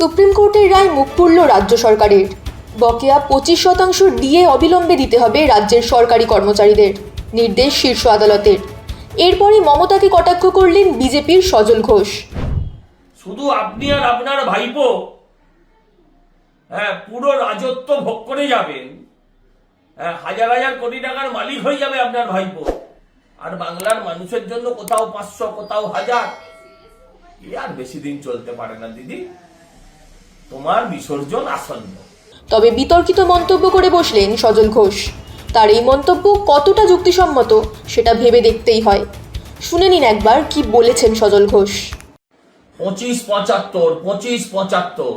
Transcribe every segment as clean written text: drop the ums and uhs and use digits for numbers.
Supreme কোর্টের রায় মুখ পুড়ল রাজ্য সরকারের। বকেয়া 25% ডিএ অবিলম্বে দিতে হবে রাজ্যের সরকারি কর্মচারীদের, নির্দেশ শীর্ষ আদালতের। এরপরই মমতাকে কটাক্ষ করলেন বিজেপির সজল ঘোষ। শুধু আপনি আর আপনার ভাইপো পুরো রাজত্ব ভোগ করে যাবেন, হাজার হাজার কোটি টাকার মালিক হয়ে যাবে আপনার ভাইপো, আর বাংলার মানুষের জন্য কোথাও 500 কোথাও 1000। আর বেশি দিন চলতে পারে না দিদি, তোমার বিসর্জন আসন্ন। তবে বিতর্কিত মন্তব্য করে বসলেন সজল ঘোষ। তার এই মন্তব্য কতটা যুক্তিসম্মত সেটা ভেবে দেখতেই হয়। শুনে নিন একবার কি বলেছেন সজল ঘোষ। 25-75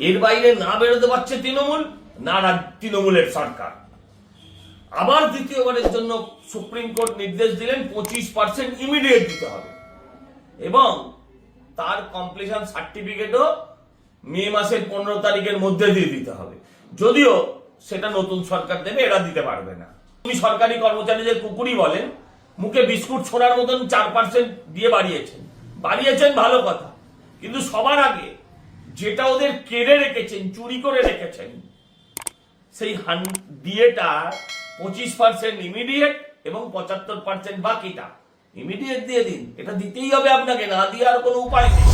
এর বাইরে না বেরোতে পারছে তৃণমূল, না তৃণমূলের সরকার। আবার দ্বিতীয়বারের জন্য সুপ্রিম কোর্ট নির্দেশ দিলেন 25% ইমিডিয়েট দিতে হবে, এবং তার কমপ্লিশন সার্টিফিকেটও মে মাসের 15 তারিখের মধ্যে দিয়ে দিতে হবে। যদিও সেটা নতুন সরকার দেবে, এরা দিতে পারবে না। উনি সরকারি কর্মচারীদের কুকুরই বলেন, মুখে বিস্কুট ছোড়ার মতন 4% দিয়ে বাড়িয়েছেন ভালো কথা, কিন্তু সবার আগে যেটা ওদের কেড়ে রেখেছেন, চুরি করে রেখেছেন, সেই ডিএটা 25% ইমিডিয়েট এবং 75% বাকিটা ইমিডিয়েট দিয়ে দিন। এটা দিতেই হবে আপনাকে, না দিয়ে আর কোনো উপায় নেই।